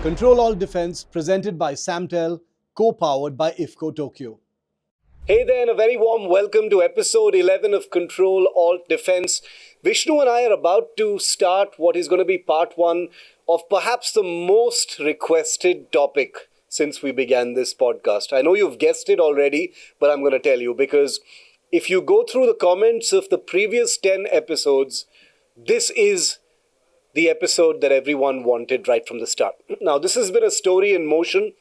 Ctrl Alt Defence presented by Samtel, co-powered by IFCO Tokyo. Hey there, and a very warm welcome to episode 11 of Ctrl Alt Defence. Vishnu and I are about to start what is going to be part one of perhaps the most requested topic since we began this podcast. I know you've guessed it already, but I'm going to tell you because if you go through the comments of the previous 10 episodes, this is the episode that everyone wanted right from the start. Now, this has been a story in motion.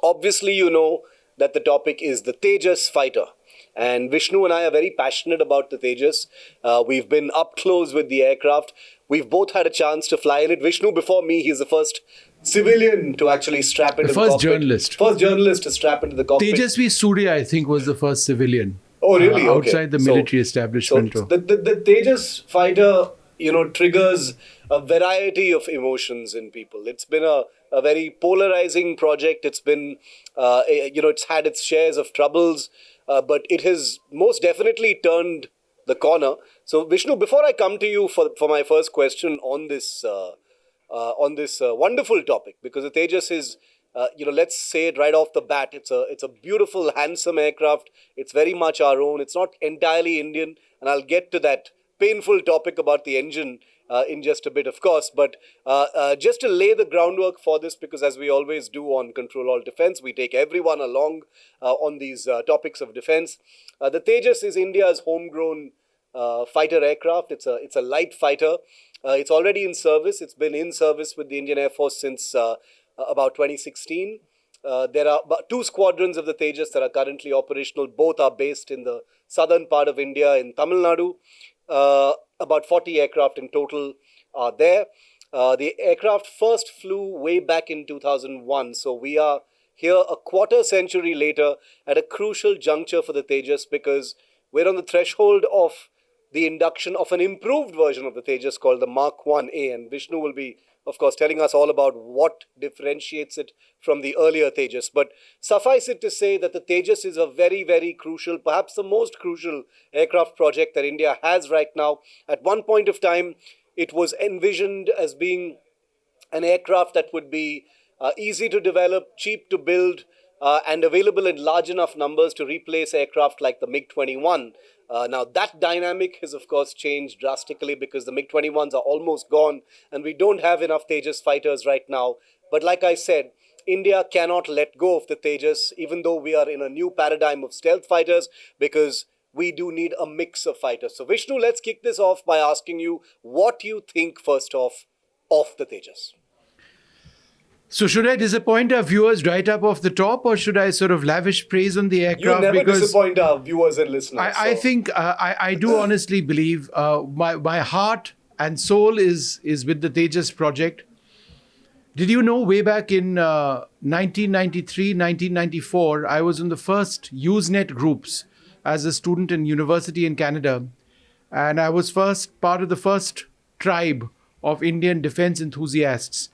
Obviously, you know that the topic is the Tejas fighter. And Vishnu and I are very passionate about the Tejas. We've been up close with the aircraft. We've both had a chance to fly in it. Vishnu, before me, he's the first civilian to actually strap into the cockpit. First journalist to strap into the cockpit. Tejasvi Surya, I think, was the first civilian. Oh, really? Outside the military establishment. So the Tejas fighter, triggers a variety of emotions in people. It's been a very polarizing project. It's been, it's had its shares of troubles, but it has most definitely turned the corner. So, Vishnu, before I come to you for my first question on this wonderful topic, because the Tejas is, let's say it right off the bat, it's a beautiful, handsome aircraft. It's very much our own. It's not entirely Indian, and I'll get to that painful topic about the engine in just a bit, of course. But just to lay the groundwork for this, because as we always do on Ctrl Alt Defence, we take everyone along on these topics of defence. The Tejas is India's homegrown fighter aircraft. It's a light fighter. It's already in service. It's been in service with the Indian Air Force since about 2016. There are about 2 squadrons of the Tejas that are currently operational. Both are based in the southern part of India in Tamil Nadu. About 40 aircraft in total are there. The aircraft first flew way back in 2001. So we are here a quarter century later at a crucial juncture for the Tejas, because we're on the threshold of the induction of an improved version of the Tejas called the Mark 1A. And Vishnu will be, of course, telling us all about what differentiates it from the earlier Tejas. But suffice it to say that the Tejas is a very, very crucial, perhaps the most crucial aircraft project that India has right now. At one point of time, it was envisioned as being an aircraft that would be easy to develop, cheap to build, and available in large enough numbers to replace aircraft like the MiG-21. Now, that dynamic has, of course, changed drastically because the MiG-21s are almost gone and we don't have enough Tejas fighters right now. But like I said, India cannot let go of the Tejas, even though we are in a new paradigm of stealth fighters, because we do need a mix of fighters. So, Vishnu, let's kick this off by asking you what you think, first off, of the Tejas. So should I disappoint our viewers right up off the top, or should I sort of lavish praise on the aircraft? You never disappoint our viewers and listeners. I think I do honestly believe my heart and soul is with the Tejas project. Did you know way back in 1993, 1994, I was in the first Usenet groups as a student in university in Canada. And I was part of the first tribe of Indian defense enthusiasts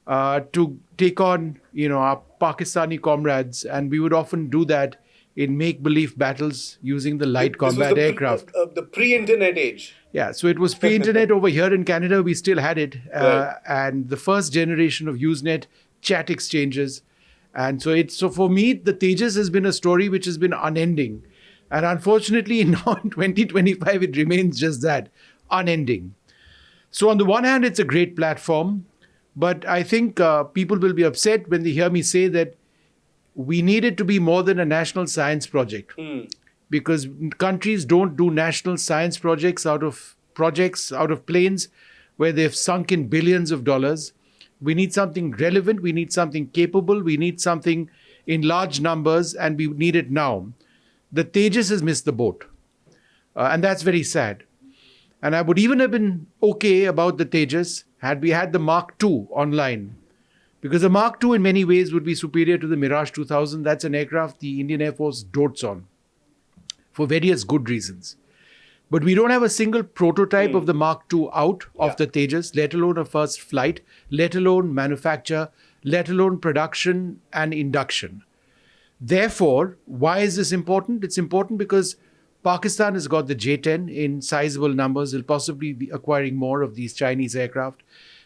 to take on, our Pakistani comrades, and we would often do that in make-believe battles using the light combat aircraft. The pre-internet age. Yeah, so it was pre-internet over here in Canada. We still had it, Right. And the first generation of Usenet chat exchanges, and so for me, the Tejas has been a story which has been unending, and unfortunately, now in 2025, it remains just that, unending. So on the one hand, it's a great platform. But I think people will be upset when they hear me say that we need it to be more than a national science project. Because countries don't do national science projects out of planes where they've sunk in billions of dollars. We need something relevant. We need something capable. We need something in large numbers, and we need it now. The Tejas has missed the boat. And that's very sad. And I would even have been okay about the Tejas had we had the Mark II online. Because the Mark II in many ways would be superior to the Mirage 2000. That's an aircraft the Indian Air Force dotes on for various good reasons. But we don't have a single prototype of the Mark II out of the Tejas, let alone a first flight, let alone manufacture, let alone production and induction. Therefore, why is this important? It's important because Pakistan has got the J-10 in sizable numbers. They'll possibly be acquiring more of these Chinese aircraft.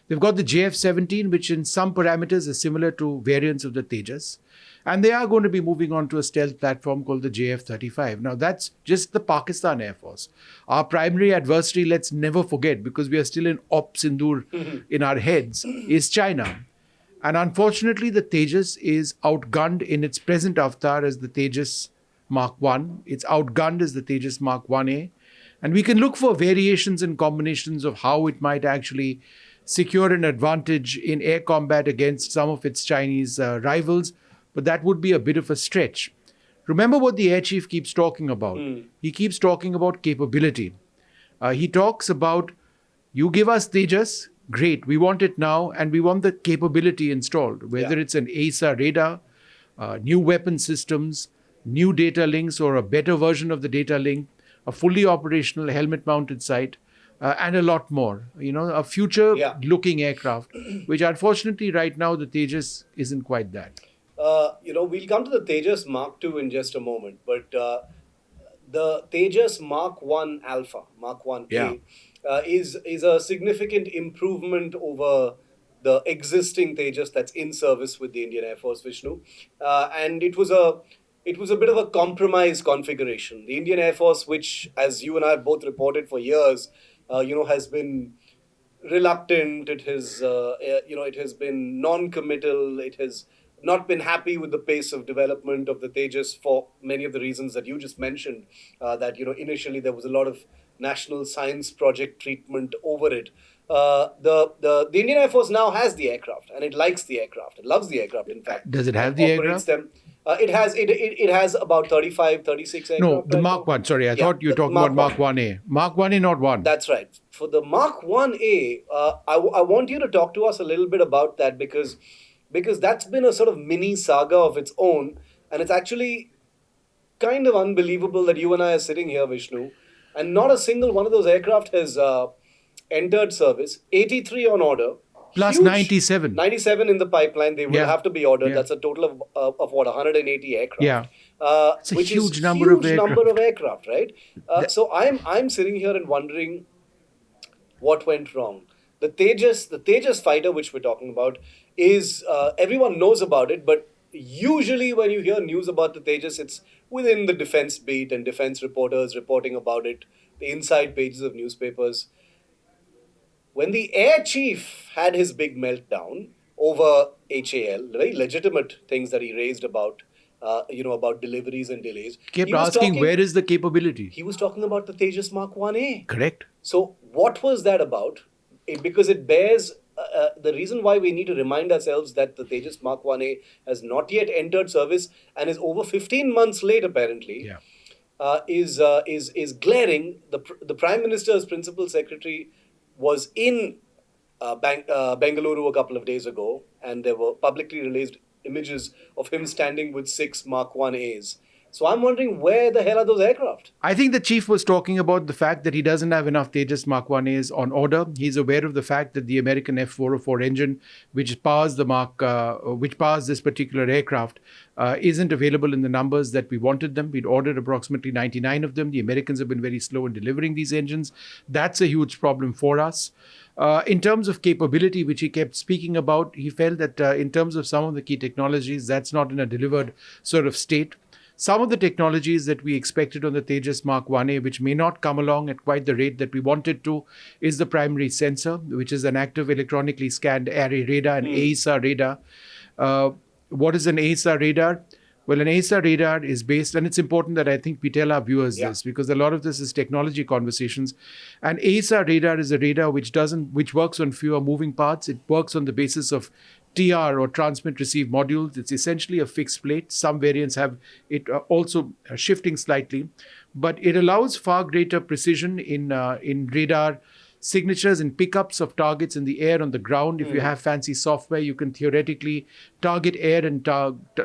They've got the JF-17, which in some parameters is similar to variants of the Tejas. And they are going to be moving on to a stealth platform called the JF-35. Now, that's just the Pakistan Air Force. Our primary adversary, let's never forget, because we are still in Operation Sindoor in our heads, is China. And unfortunately, the Tejas is outgunned in its present avatar as the Tejas Mark I. It's outgunned as the Tejas Mark 1A. And we can look for variations and combinations of how it might actually secure an advantage in air combat against some of its Chinese rivals, but that would be a bit of a stretch. Remember what the air chief keeps talking about. He keeps talking about capability. He talks about, you give us Tejas, great, we want it now, and we want the capability installed, whether it's an ASA radar, new weapon systems, new data links, or a better version of the data link, a fully operational helmet-mounted sight, and a lot more. A future-looking aircraft, which unfortunately right now the Tejas isn't quite that. We'll come to the Tejas Mark II in just a moment, but the Tejas Mark 1 Alpha, Mark 1A, is a significant improvement over the existing Tejas that's in service with the Indian Air Force, Vishnu. And it was a bit of a compromise configuration. The Indian Air Force, which, as you and I have both reported for years, has been reluctant. It has been non-committal. It has not been happy with the pace of development of the Tejas for many of the reasons that you just mentioned. That initially there was a lot of national science project treatment over it. The Indian Air Force now has the aircraft, and it likes the aircraft. It loves the aircraft, in fact. Does it have the aircraft? Them. It has about 35, 36 aircraft. No, the Mark 1. Sorry, I thought you were talking about Mark 1A. Mark 1A, not 1. That's right. For the Mark 1A, I want you to talk to us a little bit about that because that's been a sort of mini saga of its own. And it's actually kind of unbelievable that you and I are sitting here, Vishnu, and not a single one of those aircraft has entered service. 83 on order. Plus huge, 97. 97 in the pipeline. They will have to be ordered. That's a total of what, 180 aircraft. Yeah. It's a which huge is number of aircraft. number of aircraft, right? So I'm sitting here and wondering what went wrong. The Tejas fighter, which we're talking about, is everyone knows about it, but usually when you hear news about the Tejas, it's within the defense beat and defense reporters reporting about it, the inside pages of newspapers. When the air chief had his big meltdown over HAL, very legitimate things that he raised about, about deliveries and delays. Kept asking, where is the capability? He was talking about the Tejas Mark 1A. Correct. So what was that about? Because it bears the reason why we need to remind ourselves that the Tejas Mark 1A has not yet entered service and is over 15 months late, apparently, is glaring. The Prime Minister's Principal Secretary was in Bengaluru a couple of days ago, and there were publicly released images of him standing with 6 Mark 1As. So I'm wondering, where the hell are those aircraft? I think the chief was talking about the fact that he doesn't have enough Tejas Mark 1As on order. He's aware of the fact that the American F-404 engine, which powers this particular aircraft, isn't available in the numbers that we wanted them. We'd ordered approximately 99 of them. The Americans have been very slow in delivering these engines. That's a huge problem for us. In terms of capability, which he kept speaking about, he felt that in terms of some of the key technologies, that's not in a delivered sort of state. Some of the technologies that we expected on the Tejas Mark 1A, which may not come along at quite the rate that we wanted to, is the primary sensor, which is an active electronically scanned array radar, an ASA radar. What is an ASA radar? Well, an ASA radar is based, and it's important that I think we tell our viewers this, because a lot of this is technology conversations. An ASA radar is a radar which works on fewer moving parts. It works on the basis of TR, or transmit receive modules. It's essentially a fixed plate. Some variants have it also shifting slightly, but it allows far greater precision in radar signatures and pickups of targets in the air, on the ground. If you have fancy software, you can theoretically target air and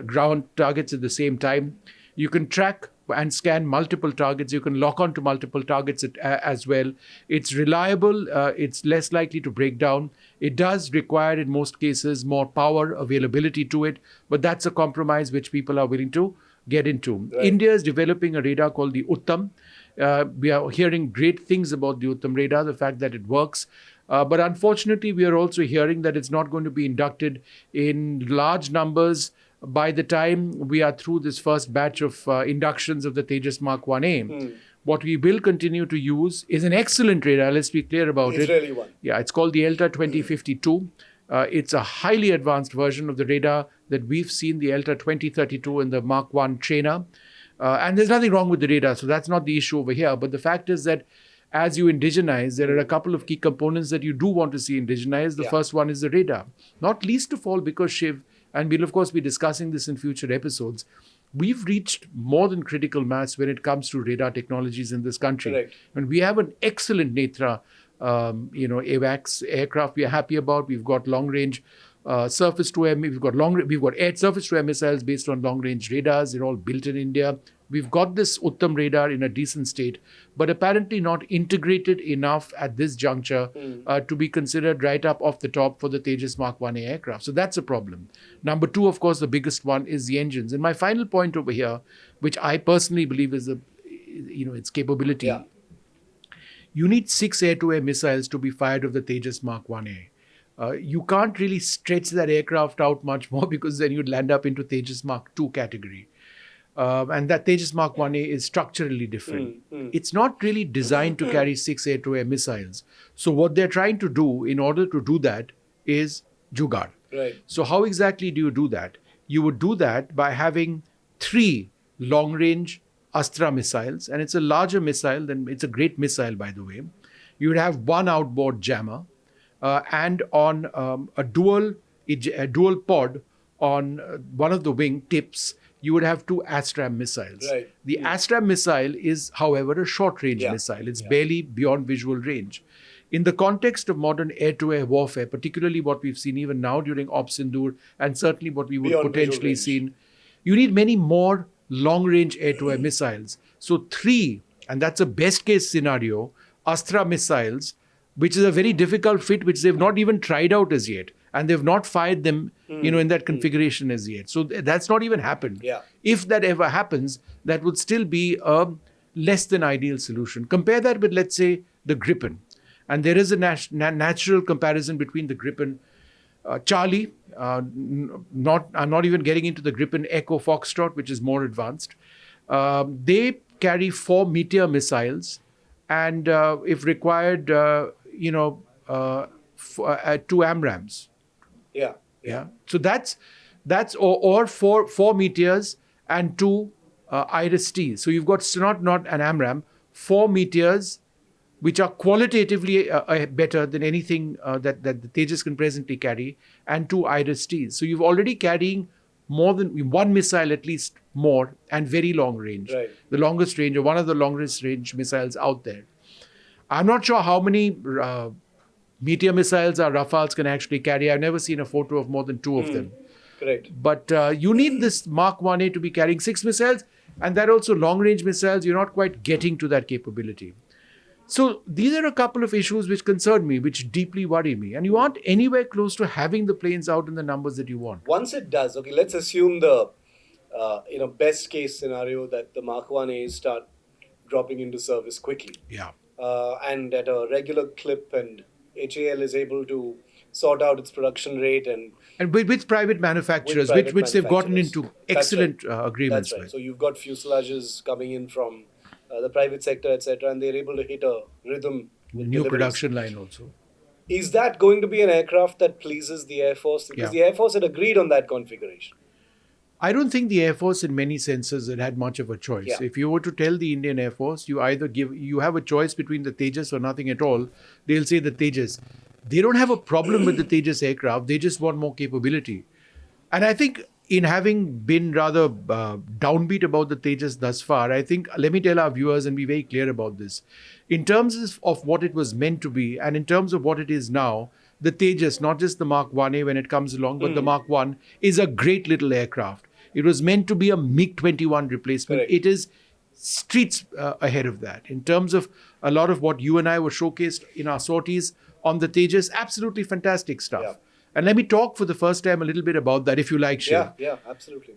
ground targets at the same time. You can track and scan multiple targets. You can lock onto multiple targets as well. It's reliable. It's less likely to break down. It does require, in most cases, more power availability to it, but that's a compromise which people are willing to get into. Right. India is developing a radar called the Uttam. We are hearing great things about the Uttam radar, the fact that it works But unfortunately, we are also hearing that it's not going to be inducted in large numbers by the time we are through this first batch of inductions of the Tejas Mark 1A. What we will continue to use is an excellent radar. Let's be clear about it. Israeli one. Yeah, it's called the ELTA 2052. It's a highly advanced version of the radar that we've seen, the ELTA 2032 in the Mark 1 trainer. And there's nothing wrong with the radar, so that's not the issue over here. But the fact is that as you indigenize, there are a couple of key components that you do want to see indigenized. The first one is the radar. Not least of all because Shiv, and we'll of course be discussing this in future episodes, we've reached more than critical mass when it comes to radar technologies in this country. Correct. And we have an excellent Netra, AWACS aircraft we are happy about. We've got long-range surface to air. We've got air surface to air missiles based on long-range radars. They're all built in India. We've got this Uttam radar in a decent state, but apparently not integrated enough at this juncture to be considered right up off the top for the Tejas Mark 1A aircraft. So that's a problem. Number two, of course, the biggest one is the engines. And my final point over here, which I personally believe is its capability. Yeah. You need 6 air-to-air missiles to be fired of the Tejas Mark 1A. You can't really stretch that aircraft out much more because then you'd land up into Tejas Mark 2 category. And that Tejas Mark 1A is structurally different. It's not really designed to carry 6 air-to-air missiles. So what they're trying to do in order to do that is jugaad. Right. So how exactly do you do that? You would do that by having 3 long-range Astra missiles, and it's a larger missile it's a great missile, by the way. You would have 1 outboard jammer, and on a dual pod on one of the wing tips, you would have 2 ASTRAM missiles. Right. The ASTRAM missile is, however, a short-range missile. It's barely beyond visual range. In the context of modern air-to-air warfare, particularly what we've seen even now during Operation Sindoor, and certainly what we would Beyond potentially visual range. see, you need many more long-range air-to-air missiles. So 3, and that's a best-case scenario, Astra missiles, which is a very difficult fit, which they've not even tried out as yet. And they've not fired them, in that configuration as yet. So that's not even happened. Yeah. If that ever happens, that would still be a less than ideal solution. Compare that with, let's say, the Gripen. And there is a natural comparison between the Gripen Charlie. I'm not even getting into the Gripen Echo Foxtrot, which is more advanced. They carry 4 Meteor missiles, and if required, 2 AMRAAMs. Yeah. So that's or 4 Meteors and 2 Iris-Ts. So you've got not an AMRAAM, 4 Meteors, which are qualitatively better than anything that the Tejas can presently carry, and 2 Iris-Ts. So you've already carrying more than 1 missile at least more, and very long range. Right. The longest range, or one of the longest range missiles out there. I'm not sure how many Meteor missiles our Rafales can actually carry. I've never seen a photo of more than 2 of them. Correct. But you need this Mark 1A to be carrying 6 missiles, and that also long-range missiles. You're not quite getting to that capability. So these are a couple of issues which concern me, which deeply worry me. And you aren't anywhere close to having the planes out in the numbers that you want. Once it does, okay, let's assume the best case scenario that the Mark 1A start dropping into service quickly. Yeah. And at a regular clip, and HAL is able to sort out its production rate and with private manufacturers, which they've gotten into excellent agreements That's right. with. So you've got fuselages coming in from the private sector, etc., and they're able to hit a rhythm. with New deliveries. production line also. Is that going to be an aircraft that pleases the Air Force? Because the Air Force had agreed on that configuration. I don't think the Air Force, in many senses, had much of a choice. Yeah. If you were to tell the Indian Air Force, you have a choice between the Tejas or nothing at all, they'll say the Tejas. They don't have a problem with the Tejas aircraft. They just want more capability. And I think in having been rather downbeat about the Tejas thus far, I think, let me tell our viewers and be very clear about this. In terms of what it was meant to be, and in terms of what it is now, the Tejas, not just the Mark 1A when it comes along, but the Mark 1 is a great little aircraft. It was meant to be a MiG-21 replacement. Correct. It is streets ahead of that. In terms of a lot of what you and I were showcased in our sorties on the Tejas, absolutely fantastic stuff. Yeah. And let me talk for the first time a little bit about that, if you like, Shiv. Yeah, absolutely.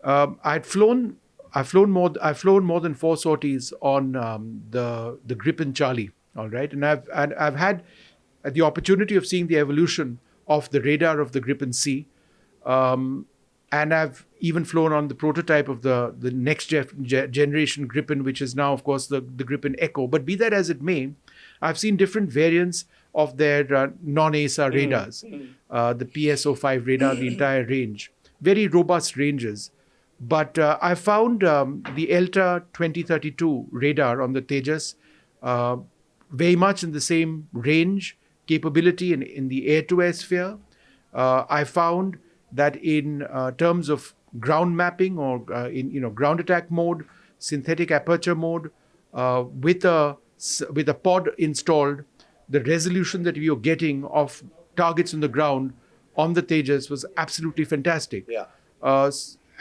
I've flown more than 4 sorties on the Gripen Charlie. All right, and I've had the opportunity of seeing the evolution of the radar of the Gripen C. And I've even flown on the prototype of the next generation Gripen, which is now, of course, the Gripen Echo. But be that as it may, I've seen different variants of their non-ASA radars, the PSO5 radar, the entire range. Very robust ranges. But I found the ELTA 2032 radar on the Tejas very much in the same range, capability in the air-to-air sphere. I found that in terms of ground mapping or in ground attack mode, synthetic aperture mode, with a pod installed, the resolution that we were getting of targets on the ground on the Tejas was absolutely fantastic. Yeah.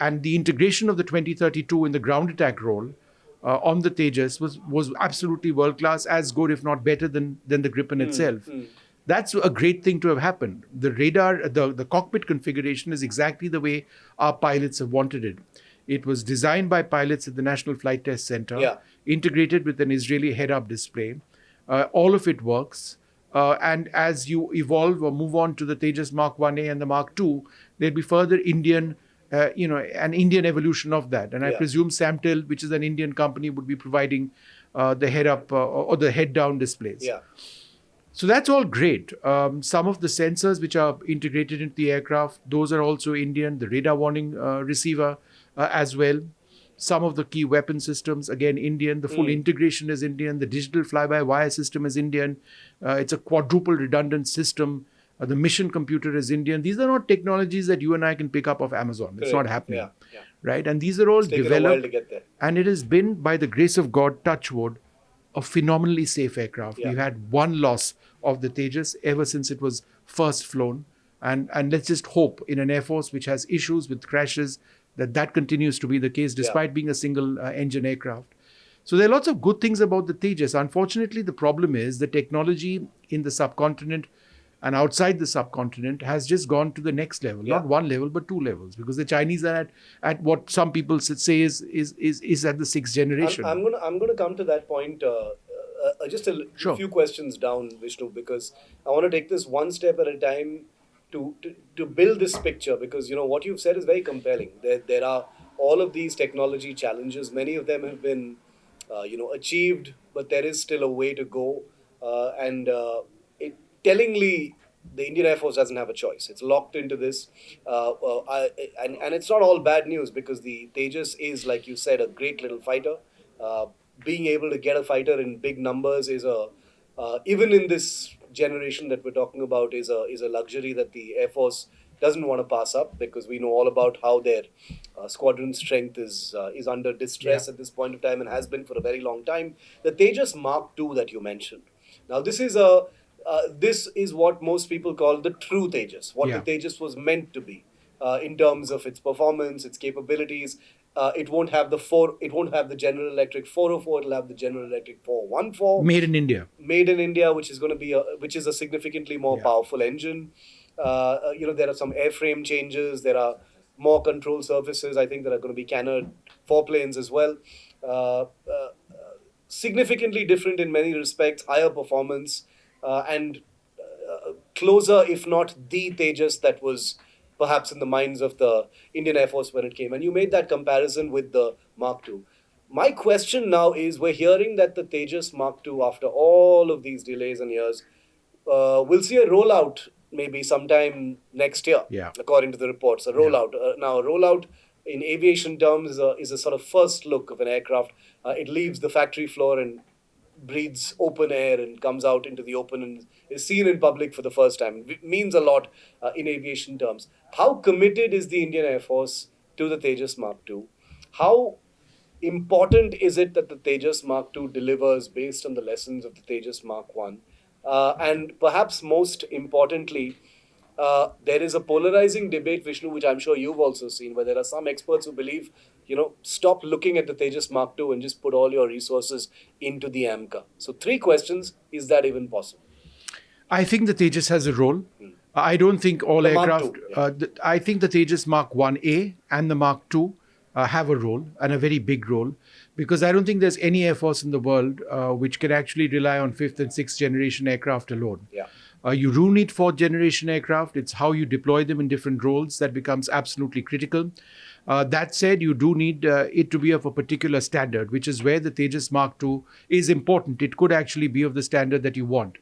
And the integration of the 2032 in the ground attack role on the Tejas was absolutely world class, as good if not better than the Gripen itself. That's a great thing to have happened. The radar, the cockpit configuration is exactly the way our pilots have wanted it. It was designed by pilots at the National Flight Test Center, integrated with an Israeli head-up display. All of it works. And as you evolve or move on to the Tejas Mark 1A and the Mark 2, there'll be further Indian, an Indian evolution of that. And I presume Samtel, which is an Indian company, would be providing the head-up or the head-down displays. Yeah. So that's all great. Some of the sensors which are integrated into the aircraft, those are also Indian. The radar warning receiver as well. Some of the key weapon systems, again, Indian. The full integration is Indian. The digital fly-by-wire system is Indian. It's a quadruple redundant system. The mission computer is Indian. These are not technologies that you and I can pick up off Amazon. It's not happening. Right? And these are all Taken developed. a while to get there. And it has been, by the grace of God, touch wood, a phenomenally safe aircraft. We've had one loss of the Tejas ever since it was first flown. And let's just hope in an Air Force which has issues with crashes that continues to be the case despite being a single engine aircraft. So there are lots of good things about the Tejas. Unfortunately, the problem is the technology in the subcontinent and outside the subcontinent has just gone to the next level. Not one level, but two levels. Because the Chinese are at what some people say is at the sixth generation. I'm gonna come to that point just a few questions down, Vishnu, because I want to take this one step at a time to build this picture, because what you've said is very compelling. There are all of these technology challenges. Many of them have been achieved, but there is still a way to go. Tellingly, the Indian Air Force doesn't have a choice. It's locked into this. And it's not all bad news, because the Tejas is, like you said, a great little fighter. Being able to get a fighter in big numbers is even in this generation that we're talking about, is a luxury that the Air Force doesn't want to pass up, because we know all about how their squadron strength is under distress at this point of time, and has been for a very long time. The Tejas Mark II that you mentioned. Now, this is what most people call the true Tejas, what the Tejas was meant to be in terms of its performance, its capabilities. It won't have the General Electric 404. It'll have the General Electric 414. Made in India. Made in India, which is going to be a significantly more powerful engine. There are some airframe changes. There are more control surfaces. I think there are going to be canard foreplanes as well. Significantly different in many respects, higher performance, and closer, if not the Tejas that was perhaps in the minds of the Indian Air Force when it came. And you made that comparison with the Mark II. My question now is, we're hearing that the Tejas Mark II, after all of these delays and years, will see a rollout maybe sometime next year, according to the reports. A rollout. Now, a rollout in aviation terms is a sort of first look of an aircraft. It leaves the factory floor and breathes open air and comes out into the open and is seen in public for the first time. It means a lot in aviation terms. How committed is the Indian Air Force to the Tejas Mark II? How important is it that the Tejas Mark II delivers based on the lessons of the Tejas Mark I? And perhaps most importantly, there is a polarizing debate, Vishnu, which I'm sure you've also seen, where there are some experts who believe, stop looking at the Tejas Mark II and just put all your resources into the AMCA. So 3 questions, is that even possible? I think the Tejas has a role. I don't think all aircraft... I think the Tejas Mark 1A and the Mark II have a role, and a very big role, because I don't think there's any Air Force in the world which can actually rely on 5th and 6th generation aircraft alone. You do need fourth generation aircraft. It's how you deploy them in different roles that becomes absolutely critical. That said, you do need it to be of a particular standard, which is where the Tejas Mark II is important. It could actually be of the standard that you want.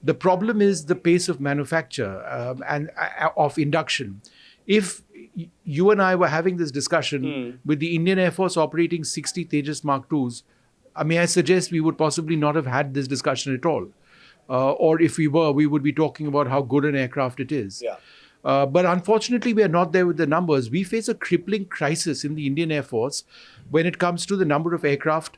The problem is the pace of manufacture and of induction. If you and I were having this discussion with the Indian Air Force operating 60 Tejas Mark IIs, may I suggest we would possibly not have had this discussion at all. Or if we were, we would be talking about how good an aircraft it is. Yeah. But unfortunately, we are not there with the numbers. We face a crippling crisis in the Indian Air Force when it comes to the number of aircraft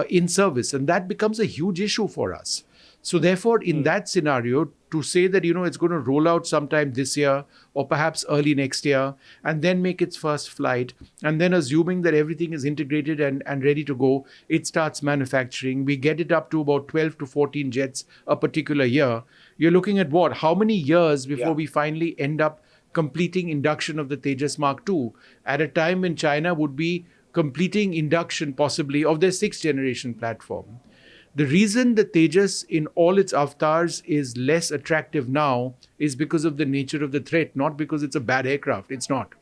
in service. And that becomes a huge issue for us. So therefore, in that scenario, to say that, it's going to roll out sometime this year or perhaps early next year and then make its first flight, and then assuming that everything is integrated and ready to go, it starts manufacturing. We get it up to about 12 to 14 jets a particular year. You're looking at what? How many years before we finally end up completing induction of the Tejas Mark II at a time when China would be completing induction possibly of their sixth generation platform? The reason the Tejas in all its avatars is less attractive now is because of the nature of the threat, not because it's a bad aircraft. It's not.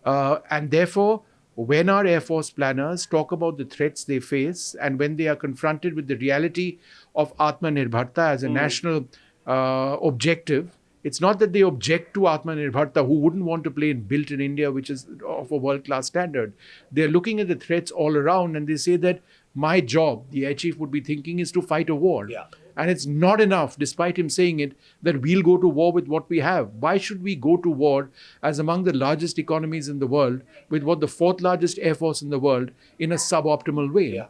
And therefore, when our Air Force planners talk about the threats they face and when they are confronted with the reality of Atmanirbharta as a national objective, it's not that they object to Atmanirbharta, who wouldn't want a plane built in India, which is of a world-class standard. They're looking at the threats all around and they say that my job, the air chief would be thinking, is to fight a war. Yeah. And it's not enough, despite him saying it, that we'll go to war with what we have. Why should we go to war as among the largest economies in the world with what the fourth largest air force in the world in a suboptimal way? Yeah.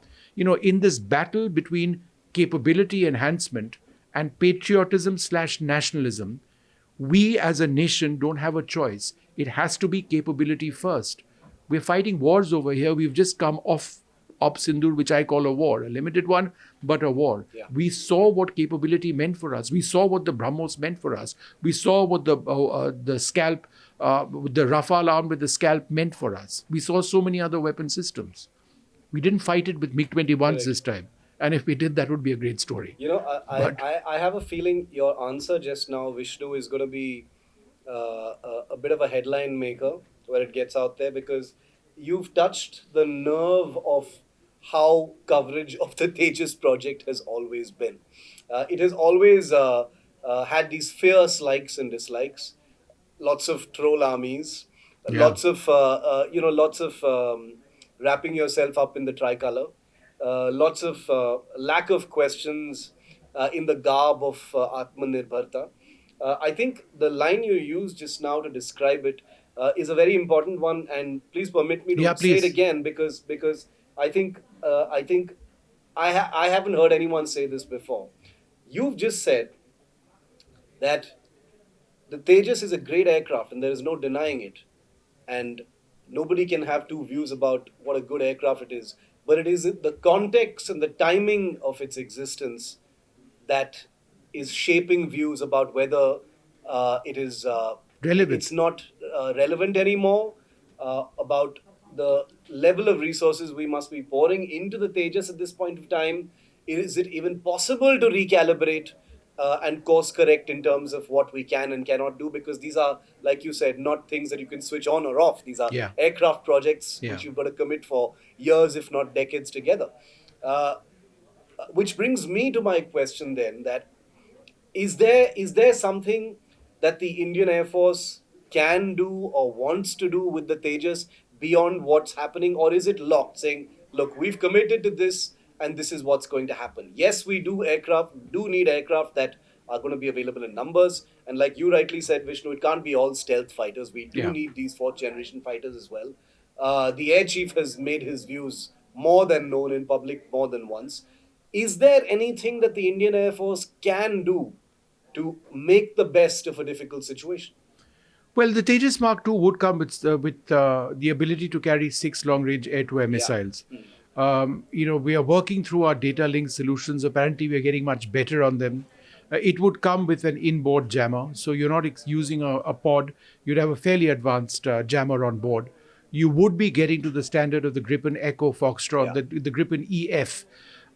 In this battle between capability enhancement and patriotism/nationalism, we as a nation don't have a choice. It has to be capability first. We're fighting wars over here. We've just come off Operation Sindoor, which I call a war, a limited one, but a war. Yeah. We saw what capability meant for us. We saw what the BrahMos meant for us. We saw what the scalp, the Rafale arm with the scalp meant for us. We saw so many other weapon systems. We didn't fight it with MiG-21s this time. And if we did, that would be a great story. I have a feeling your answer just now, Vishnu, is going to be a bit of a headline maker where it gets out there, because you've touched the nerve of how coverage of the Tejas project has always been. It has always had these fierce likes and dislikes, lots of troll armies, lots of wrapping yourself up in the tricolor, lots of lack of questions in the garb of Atmanirbharta. I think the line you used just now to describe it is a very important one, and please permit me to say it again, because I think I haven't heard anyone say this before. You've just said that the Tejas is a great aircraft and there is no denying it, and nobody can have two views about what a good aircraft it is, but it is the context and the timing of its existence that is shaping views about whether it is relevant. It's not relevant anymore, about the level of resources we must be pouring into the Tejas at this point of time. Is it even possible to recalibrate and course correct in terms of what we can and cannot do? Because these are, like you said, not things that you can switch on or off. These are aircraft projects which you've got to commit for years, if not decades together. Which brings me to my question then, that is there something that the Indian Air Force can do or wants to do with the Tejas beyond what's happening? Or is it locked, saying, look, we've committed to this and this is what's going to happen? Yes, we do need aircraft that are going to be available in numbers. And like you rightly said, Vishnu, it can't be all stealth fighters. We do need these fourth generation fighters as well. The air chief has made his views more than known in public more than once. Is there anything that the Indian Air Force can do to make the best of a difficult situation? Well, the Tejas Mark II would come with the ability to carry 6 long-range air-to-air missiles. We are working through our data link solutions. Apparently, we are getting much better on them. It would come with an inboard jammer. So you're not using a pod. You'd have a fairly advanced jammer on board. You would be getting to the standard of the Gripen Echo Foxtrot, the Gripen EF.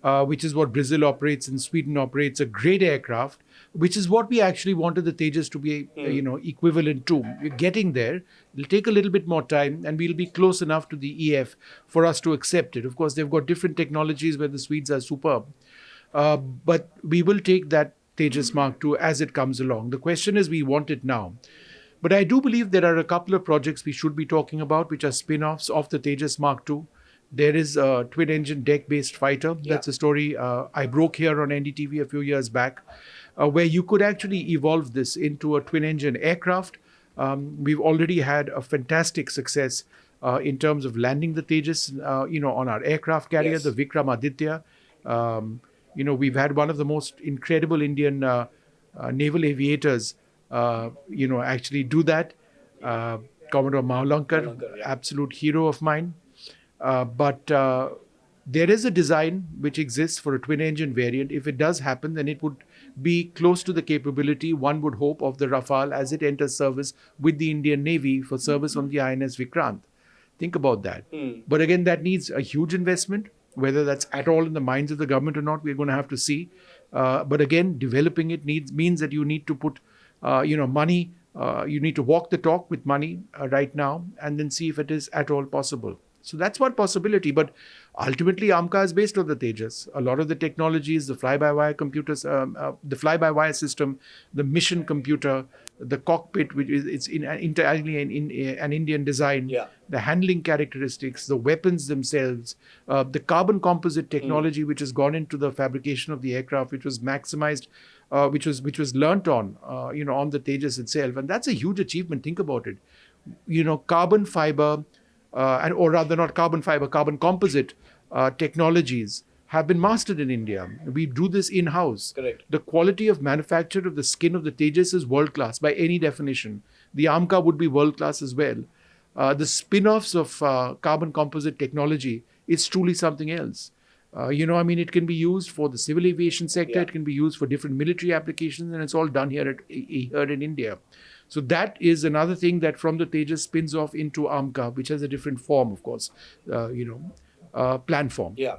which is what Brazil operates and Sweden operates, a great aircraft, which is what we actually wanted the Tejas to be, equivalent to. We're getting there. It'll take a little bit more time, and we'll be close enough to the EF for us to accept it. Of course, they've got different technologies where the Swedes are superb. But we will take that Tejas Mark II as it comes along. The question is, we want it now. But I do believe there are a couple of projects we should be talking about, which are spin-offs of the Tejas Mark II. There is a twin-engine deck-based fighter. Yeah. That's a story I broke here on NDTV a few years back, where you could actually evolve this into a twin-engine aircraft. We've already had a fantastic success in terms of landing the Tejas, on our aircraft carrier, Yes. the Vikramaditya. We've had one of the most incredible Indian naval aviators, actually do that. Commodore Mahalankar, Mahalankar, yeah. absolute hero of mine. But there is a design which exists for a twin-engine variant. If it does happen, then it would be close to the capability, one would hope, of the Rafale as it enters service with the Indian Navy for service on the INS Vikrant. Think about that. But again, that needs a huge investment. Whether that's at all in the minds of the government or not, we're going to have to see. But again, developing it means that you need to put, money. You need to walk the talk with money right now, and then see if it is at all possible. So that's one possibility. But ultimately, AMCA is based on the Tejas. A lot of the technologies, the fly-by-wire computers, the fly-by-wire system, the mission computer, the cockpit, which is it's entirely an Indian design, the handling characteristics, the weapons themselves, the carbon composite technology, which has gone into the fabrication of the aircraft, which was maximized, which was learnt on, on the Tejas itself. And that's a huge achievement. Think about it. Carbon fiber, or rather not carbon fiber, carbon composite technologies have been mastered in India. We do this in-house. Correct. The quality of manufacture of the skin of the Tejas is world-class by any definition. The AMCA would be world-class as well. The spin-offs of carbon composite technology is truly something else. It can be used for the civil aviation sector, it can be used for different military applications, and it's all done here in India. So that is another thing that from the Tejas spins off into AMCA, which has a different form, of course, plan form. Yeah.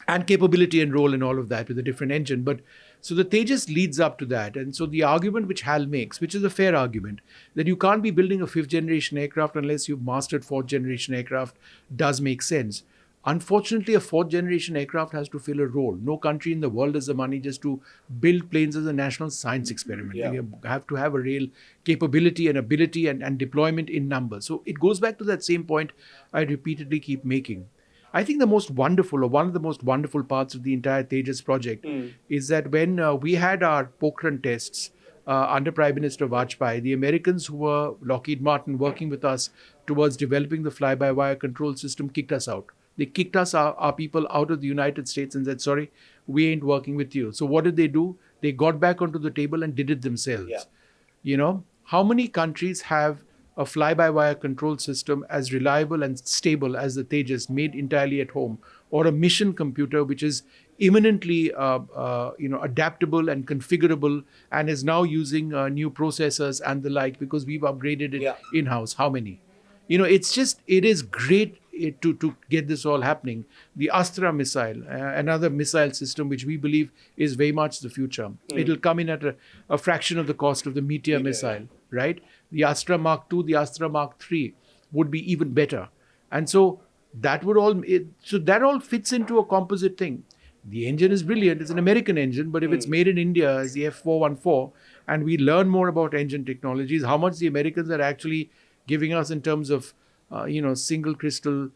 And capability and role and all of that with a different engine. But so the Tejas leads up to that. And so the argument which HAL makes, which is a fair argument, that you can't be building a 5th generation aircraft unless you've mastered 4th generation aircraft, does make sense. Unfortunately, a 4th generation aircraft has to fill a role. No country in the world has the money just to build planes as a national science experiment. Yeah. You have to have a real capability and ability and deployment in numbers. So it goes back to that same point I repeatedly keep making. I think the most wonderful, or one of the most wonderful parts of the entire Tejas project is that when we had our Pokhran tests under Prime Minister Vajpayee, the Americans who were Lockheed Martin working with us towards developing the fly-by-wire control system kicked us out. They kicked us, our people, out of the United States and said, sorry, we ain't working with you. So what did they do? They got back onto the table and did it themselves. Yeah. How many countries have a fly-by-wire control system as reliable and stable as the Tejas, made entirely at home, or a mission computer which is imminently adaptable and configurable and is now using new processors and the like, because we've upgraded it in-house? How many? It is great to get this all happening. The Astra missile, another missile system which we believe is very much the future. It'll come in at a fraction of the cost of the Meteor missile, right? The Astra Mark II, the Astra Mark III would be even better. And so that all fits into a composite thing. The engine is brilliant. It's an American engine, but if it's made in India as the F414, and we learn more about engine technologies, how much the Americans are actually giving us in terms of, single crystal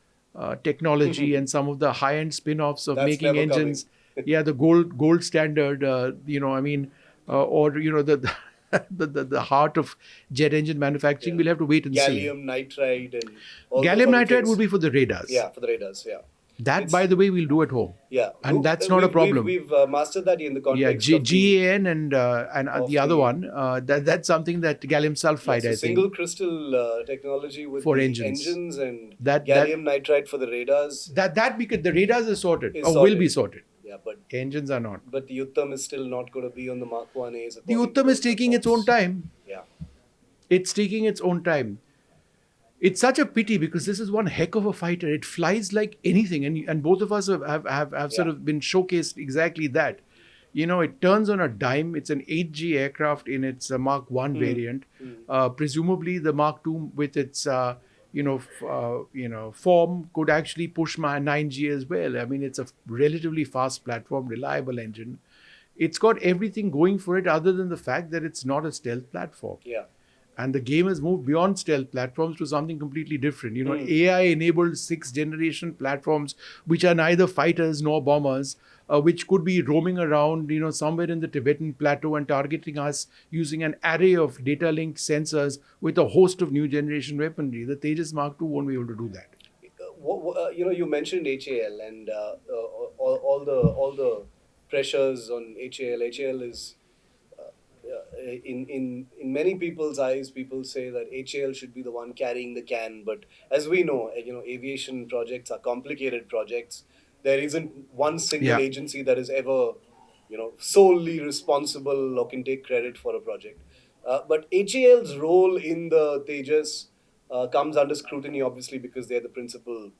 technology and some of the high-end spin-offs of making engines. The gold standard, the heart of jet engine manufacturing. We'll have to wait and see. Gallium nitride and all Gallium those nitride things. would be for the radars. Yeah, for the radars, That, by the way, we'll do at home. Yeah. And that's not a problem. We've mastered that in the context of GAN and the other one, that's something that gallium sulfide, I think. Single crystal technology with for the engines and gallium nitride for the radars. Because the radars are sorted, will be sorted. Yeah, but engines are not. But the Uttam is still not going to be on the Mark 1As. The Uttam is taking its own time. Yeah. It's taking its own time. It's such a pity because this is one heck of a fighter. It flies like anything, and both of us have sort Yeah. of been showcased exactly that. It turns on a dime. It's an 8G aircraft in its Mark One variant, presumably the Mark Two with its form could actually push my 9G as well. I mean, it's a relatively fast platform, reliable engine. It's got everything going for it, other than the fact that it's not a stealth platform. Yeah. And the game has moved beyond stealth platforms to something completely different. AI enabled sixth generation platforms, which are neither fighters nor bombers, which could be roaming around, somewhere in the Tibetan plateau and targeting us using an array of data linked sensors with a host of new generation weaponry. The Tejas Mark II won't be able to do that. You mentioned HAL and all the pressures on HAL. HAL is in many people's eyes, people say that HAL should be the one carrying the can. But as we know, aviation projects are complicated projects. There isn't one single Yeah. agency that is ever, solely responsible or can take credit for a project. But HAL's role in the Tejas comes under scrutiny, obviously, because they're the principal,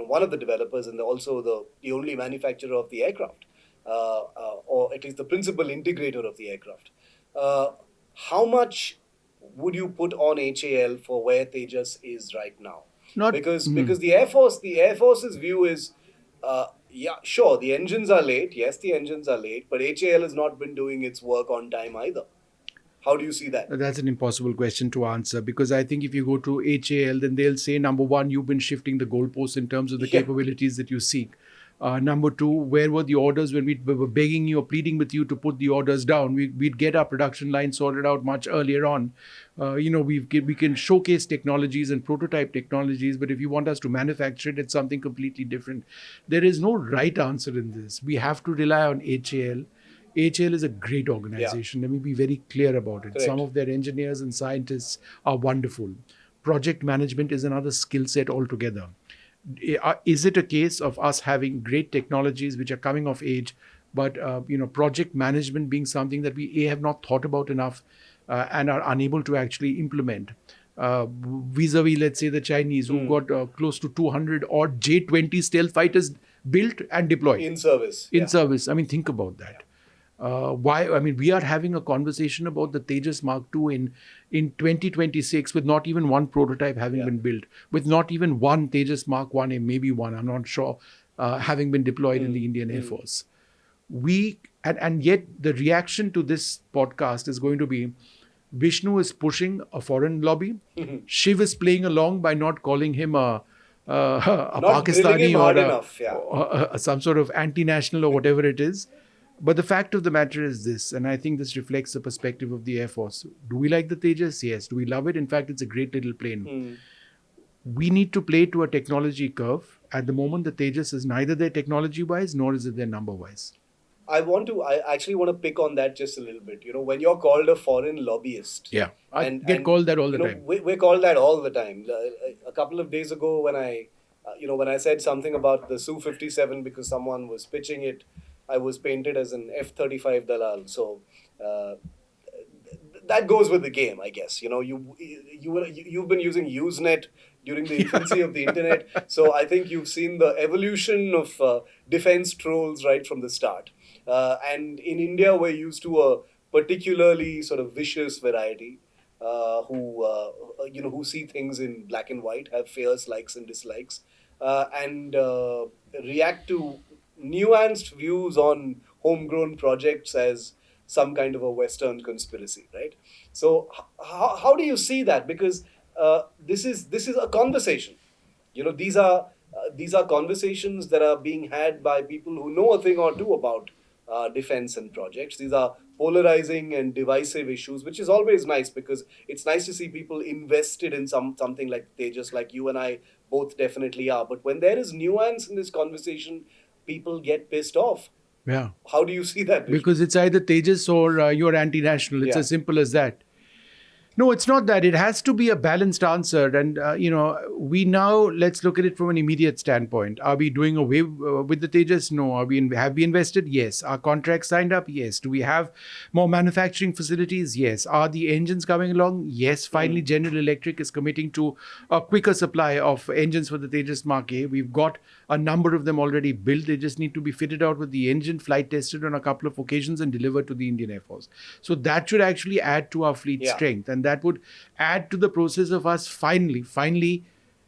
one of the developers and also the only manufacturer of the aircraft, or at least the principal integrator of the aircraft. Uh, how much would you put on HAL for where Tejas is right now? Not. Because the Air Force's view is, yeah, sure, the engines are late. Yes, the engines are late, but HAL has not been doing its work on time either. How do you see that? That's an impossible question to answer, because I think if you go to HAL, then they'll say, number one, you've been shifting the goalposts in terms of the Yeah. capabilities that you seek. Number two, where were the orders when we were begging you or pleading with you to put the orders down? We'd get our production line sorted out much earlier on. We can showcase technologies and prototype technologies, but if you want us to manufacture it, it's something completely different. There is no right answer in this. We have to rely on HAL. HAL is a great organization. Let me be very clear about it. Correct. Some of their engineers and scientists are wonderful. Project management is another skill set altogether. Is it a case of us having great technologies which are coming of age, but project management being something that we have not thought about enough and are unable to actually implement? Vis-a-vis, let's say, the Chinese, who've got close to 200 odd J-20 stealth fighters built and deployed In service. in Yeah. service. I mean, think about that. Why? I mean, we are having a conversation about the Tejas Mark II in 2026 with not even one prototype having been built, with not even one Tejas Mark I, maybe one, I'm not sure, having been deployed in the Indian Air Force. And yet the reaction to this podcast is going to be, Vishnu is pushing a foreign lobby. Shiv is playing along by not calling him a Not drilling Pakistani him or, hard enough. Yeah. or some sort of anti-national or whatever it is. But the fact of the matter is this, and I think this reflects the perspective of the Air Force. Do we like the Tejas? Yes. Do we love it? In fact, it's a great little plane. We need to play to a technology curve. At the moment, the Tejas is neither there technology-wise, nor is it there number-wise. I actually want to pick on that just a little bit. When you're called a foreign lobbyist. Yeah. I get called that all the time. We're called that all the time. A couple of days ago when I said something about the Su-57 because someone was pitching it, I was painted as an F-35 dalal. So that goes with the game, I guess. You've been using Usenet during the infancy of the internet, so I think you've seen the evolution of defense trolls right from the start. And in India, we're used to a particularly sort of vicious variety who see things in black and white, have fierce likes and dislikes, and react to nuanced views on homegrown projects as some kind of a Western conspiracy, right? So how do you see that? Because this is a conversation. These are conversations that are being had by people who know a thing or two about defense and projects. These are polarizing and divisive issues, which is always nice because it's nice to see people invested in something like Tejas, like you and I both definitely are. But when there is nuance in this conversation, people get pissed off. Yeah. How do you see that, Vishnu? Because it's either Tejas or you're anti-national. It's Yeah. as simple as that. No, it's not that. It has to be a balanced answer. And, we now, let's look at it from an immediate standpoint. Are we doing away with the Tejas? No. Have we invested? Yes. Are contracts signed up? Yes. Do we have more manufacturing facilities? Yes. Are the engines coming along? Yes. Finally, General Electric is committing to a quicker supply of engines for the Tejas Mk. We've got a number of them already built. They just need to be fitted out with the engine, flight tested on a couple of occasions and delivered to the Indian Air Force. So that should actually add to our fleet strength. And that would add to the process of us finally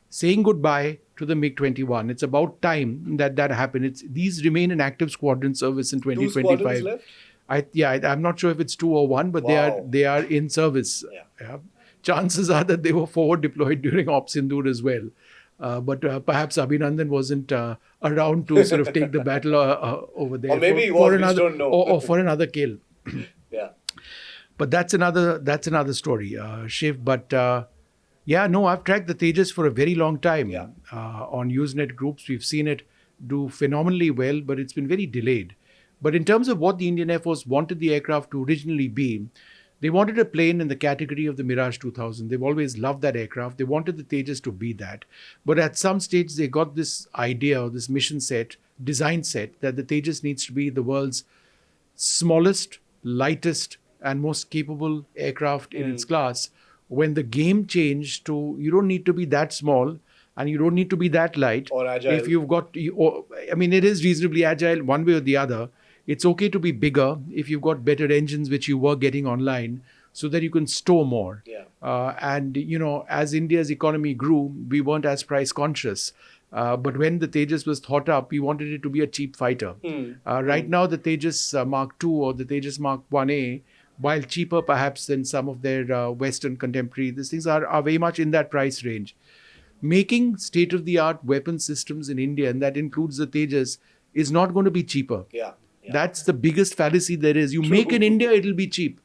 saying goodbye to the MiG-21. It's about time that happened. These remain in active squadron service in 2025. 2 squadrons left? I'm not sure if it's 2 or 1, but they are in service. Yeah. Chances are that they were forward deployed during Operation Sindoor as well. But perhaps Abhinandan wasn't around to sort of take the battle over there. Or maybe he was, we just don't know. Or for another kill. Yeah. But that's another story, Shiv. But I've tracked the Tejas for a very long time. On Usenet groups, we've seen it do phenomenally well, but it's been very delayed. But in terms of what the Indian Air Force wanted the aircraft to originally be, they wanted a plane in the category of the Mirage 2000. They've always loved that aircraft. They wanted the Tejas to be that. But at some stage, they got this idea or this design set, that the Tejas needs to be the world's smallest, lightest, and most capable aircraft in its class. When the game changed to, you don't need to be that small and you don't need to be that light. Or agile. If you've got, it is reasonably agile one way or the other. It's okay to be bigger if you've got better engines, which you were getting online, so that you can store more. As India's economy grew, we weren't as price conscious. But when the Tejas was thought up, we wanted it to be a cheap fighter. Right now, the Tejas Mark II or the Tejas Mark 1A, while cheaper perhaps than some of their Western contemporary, these things are very much in that price range. Making state-of-the-art weapon systems in India, and that includes the Tejas, is not going to be cheaper. That's the biggest fallacy there is. You make in India, it'll be cheap.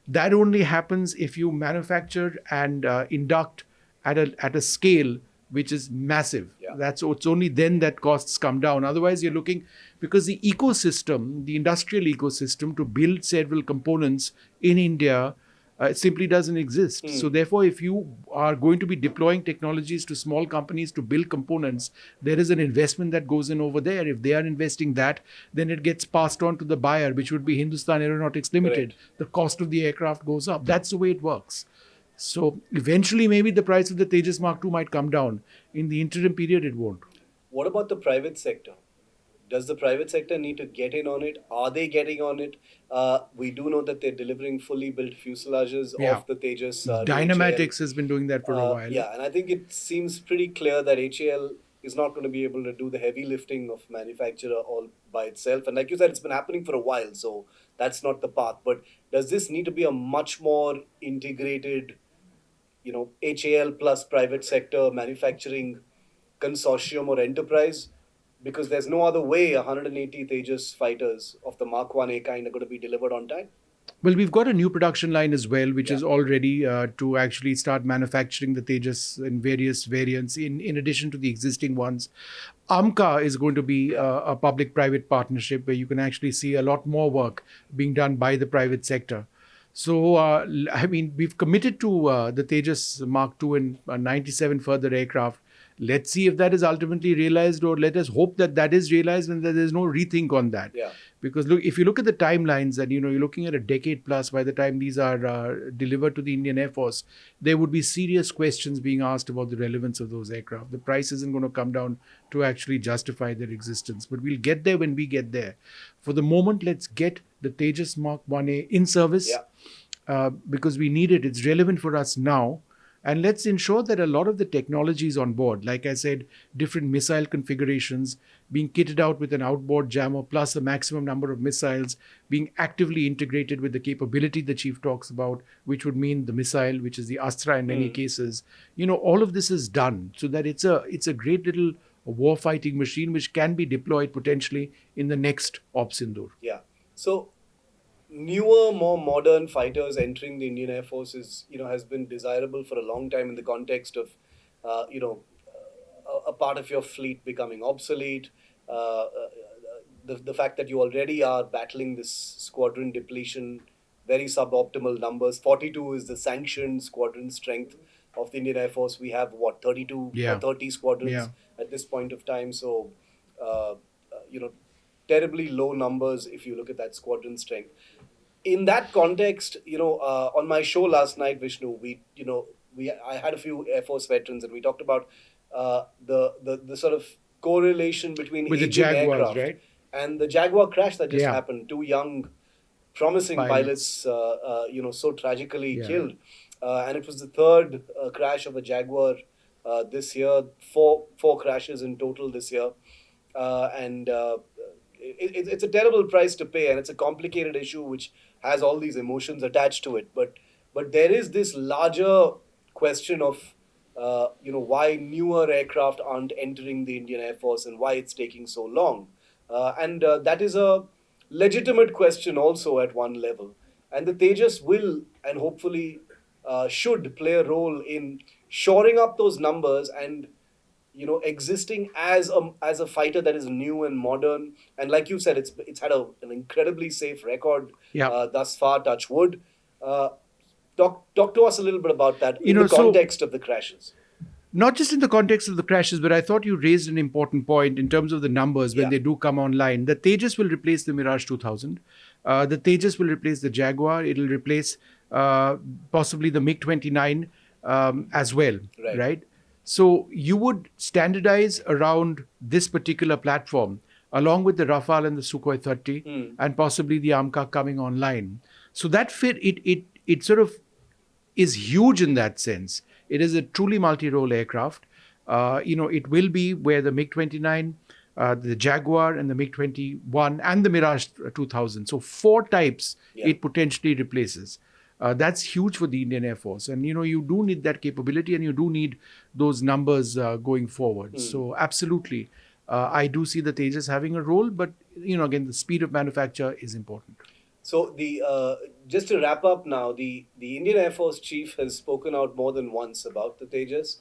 That only happens if you manufacture and induct at a scale which is massive. It's only then that costs come down. Otherwise, you're looking, because the ecosystem, the industrial ecosystem to build several components in India simply doesn't exist. So therefore, if you are going to be deploying technologies to small companies to build components, there is an investment that goes in over there. If they are investing that, then it gets passed on to the buyer, which would be Hindustan Aeronautics Limited. Correct. The cost of the aircraft goes up. That's the way it works. So eventually, maybe the price of the Tejas Mark II might come down. In the interim period, it won't. What about the private sector? Does the private sector need to get in on it? Are they getting on it? We do know that they're delivering fully built fuselages of the Tejas. Dynamatics has been doing that for a while. And I think it seems pretty clear that HAL is not going to be able to do the heavy lifting of manufacturer all by itself. And like you said, it's been happening for a while, so that's not the path. But does this need to be a much more integrated, HAL plus private sector manufacturing consortium or enterprise? Because there's no other way 180 Tejas fighters of the Mark 1A kind are going to be delivered on time. Well, we've got a new production line as well, which is all ready to actually start manufacturing the Tejas in various variants, in addition to the existing ones. AMCA is going to be a public-private partnership where you can actually see a lot more work being done by the private sector. So, we've committed to the Tejas Mark II and 97 further aircraft. Let's see if that is ultimately realized, or let us hope that is realized and that there's no rethink on that. Because look, if you look at the timelines, and you're looking at a decade plus by the time these are delivered to the Indian Air Force, there would be serious questions being asked about the relevance of those aircraft. The price isn't going to come down to actually justify their existence. But we'll get there when we get there. For the moment, let's get the Tejas Mark 1A in service because we need it. It's relevant for us now. And let's ensure that a lot of the technology is on board. Like I said, different missile configurations, being kitted out with an outboard jammer, plus a maximum number of missiles, being actively integrated with the capability the chief talks about, which would mean the missile, which is the Astra in many cases. All of this is done so that it's a great little war-fighting machine which can be deployed potentially in the next Operation Sindoor. So, newer, more modern fighters entering the Indian Air Force has been desirable for a long time in the context of, a part of your fleet becoming obsolete. The fact that you already are battling this squadron depletion very suboptimal numbers. 42 is the sanctioned squadron strength of the Indian Air Force. We have, what, 32 Yeah. or 30 squadrons Yeah. at this point of time. So, you know, terribly low numbers if you look at that squadron strength. In that context, on my show last night, Vishnu, I had a few Air Force veterans, and we talked about the sort of correlation between With the aging Jaguars, aircraft right? and the Jaguar crash that just Yeah. happened. Two young, promising pilots, so tragically Yeah. killed, and it was the third crash of a Jaguar this year. Four crashes in total this year, and it's a terrible price to pay, and it's a complicated issue which has all these emotions attached to it. But there is this larger question of why newer aircraft aren't entering the Indian Air Force and why it's taking so long, and that is a legitimate question also at one level. And the Tejas will and hopefully should play a role in shoring up those numbers and existing as a fighter that is new and modern. And like you said, it's had an incredibly safe record Yeah. thus far, touch wood. Talk to us a little bit about that in the So context of the crashes. not just in the context of the crashes, but I thought you raised an important point in terms of the numbers when Yeah. they do come online. The Tejas will replace the Mirage 2000. The Tejas will replace the Jaguar. It'll replace possibly the MiG-29 as well, Right. right? So you would standardize around this particular platform, along with the Rafale and the Sukhoi 30, and possibly the AMCA coming online. So that it sort of is huge in that sense. It is a truly multi-role aircraft. It will be where the MiG-29, the Jaguar, and the MiG-21, and the Mirage 2000. So 4 types it potentially replaces. That's huge for the Indian Air Force. And, you do need that capability, and you do need those numbers going forward. So absolutely, I do see the Tejas having a role, but, again, the speed of manufacture is important. So just to wrap up now, the Indian Air Force chief has spoken out more than once about the Tejas.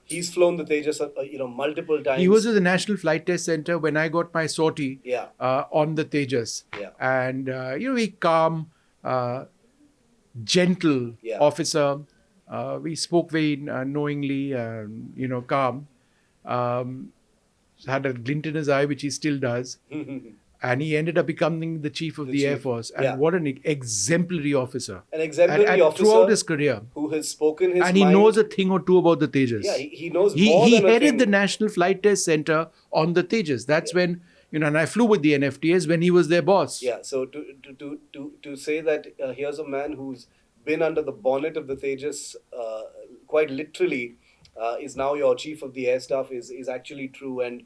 He's flown the Tejas, multiple times. He was at the National Flight Test Center when I got my sortie Yeah. on the Tejas. Yeah. And, he calm, gentle Yeah. officer. We spoke very knowingly, calm. Had a glint in his eye, which he still does. And he ended up becoming the chief of the Air chief. Force. And Yeah. what an exemplary officer. An exemplary officer throughout his career. who has spoken his And he mind. knows a thing or two about the Tejas. Yeah, he knows He more than a headed thing. the National Flight Test Center on the Tejas. That's when, and I flew with the NFTS when he was their boss. Yeah, so to say that here's a man who's been under the bonnet of the Tejas quite literally is now your chief of the air staff is actually true. And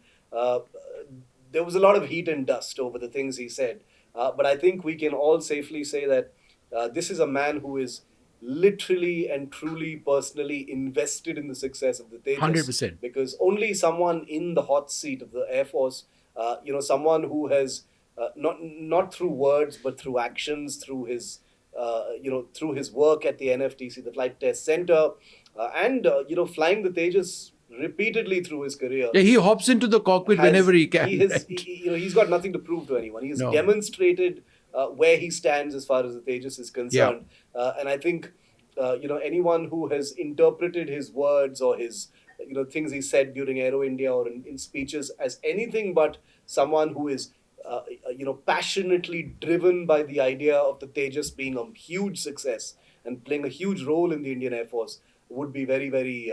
there was a lot of heat and dust over the things he said. But I think we can all safely say that this is a man who is literally and truly personally invested in the success of the Tejas. 100%. Because only someone in the hot seat of the Air Force, someone who has not through words but through actions, through his through his work at the NFTC, the Flight Test Center, and flying the Tejas repeatedly through his career. Yeah, he hops into the cockpit whenever he can. He's got nothing to prove to anyone. He's No. demonstrated where he stands as far as the Tejas is concerned. And I think anyone who has interpreted his words or his things he said during Aero India or in speeches as anything but someone who is passionately driven by the idea of the Tejas being a huge success and playing a huge role in the Indian Air Force would be very, very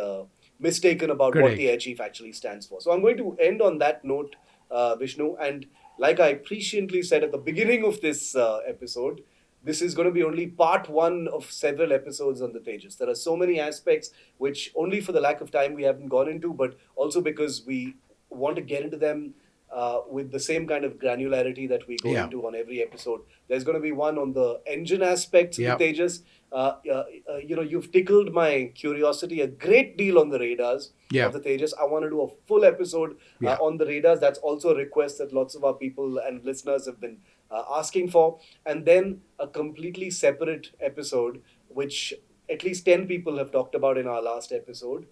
mistaken about what Correct. the Air Chief actually stands for. So I'm going to end on that note, Vishnu. And like I presciently said at the beginning of this episode, this is going to be only part 1 of several episodes on the Tejas. There are so many aspects which only for the lack of time we haven't gone into, but also because we want to get into them with the same kind of granularity that we go into on every episode. There's going to be one on the engine aspects of the Tejas. You've tickled my curiosity a great deal on the radars of the Tejas. I want to do a full episode on the radars. That's also a request that lots of our people and listeners have been asking for. And then a completely separate episode, which at least 10 people have talked about in our last episode,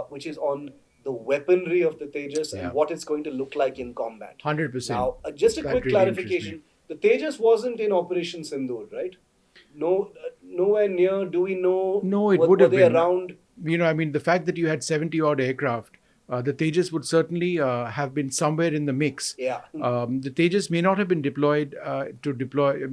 which is on the weaponry of the Tejas and what it's going to look like in combat. 100%. Now, just a That quick really interests clarification. me. The Tejas wasn't in Operation Sindoor, right? No, nowhere near. Do we know? No, it were, would were have they been. around? I mean, the fact that you had 70 odd aircraft, the Tejas would certainly have been somewhere in the mix. Yeah. The Tejas may not have been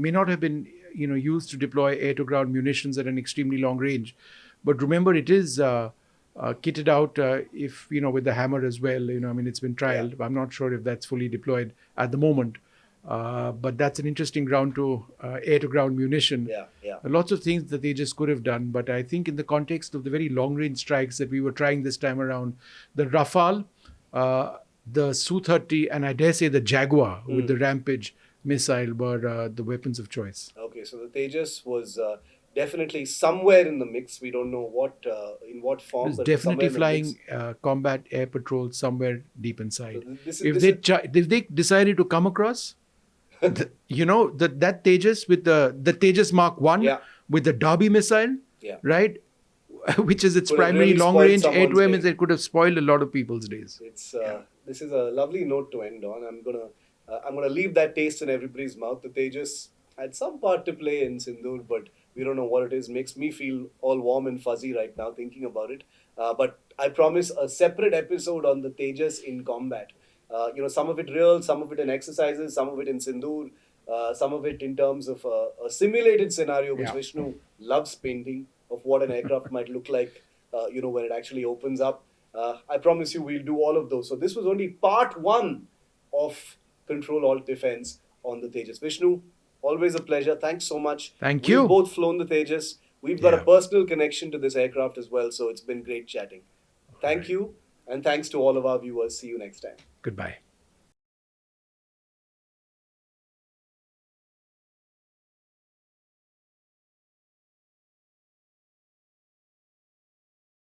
may not have been, used to deploy air to ground munitions at an extremely long range. But remember, it is kitted out, with the hammer as well. I mean, it's been trialed. I'm not sure if that's fully deployed at the moment. But that's an interesting ground to air to ground munition. Yeah, yeah. Lots of things that they just could have done. But I think in the context of the very long range strikes that we were trying this time around, the Rafale, the Su-30, and I dare say the Jaguar with the Rampage missile were the weapons of choice. Okay, so the Tejas was definitely somewhere in the mix. We don't know in what form. It was but definitely somewhere in the mix. flying combat air patrol somewhere deep inside. So this If is, they decided to come across, that Tejas with the Tejas Mk 1 Yeah. with the Derby missile, Yeah. right, which is its Could have primary really long spoiled range air someone's to air missile, day. it could have spoiled a lot of people's days. It's this is a lovely note to end on. I'm gonna leave that taste in everybody's mouth. The Tejas had some part to play in Sindoor, but we don't know what it is. Makes me feel all warm and fuzzy right now thinking about it. But I promise a separate episode on the Tejas in combat. Some of it real, some of it in exercises, some of it in Sindoor, some of it in terms of a simulated scenario, which Yeah. Vishnu loves painting, of what an aircraft might look like, when it actually opens up. I promise you we'll do all of those. So this was only part one of Ctrl Alt Defence on the Tejas. Vishnu, always a pleasure. Thanks so much. Thank We've you. both flown the Tejas. We've got a Yeah. personal connection to this aircraft as well, so it's been great chatting. Thank you, and thanks to all of our viewers. See you next time. Goodbye.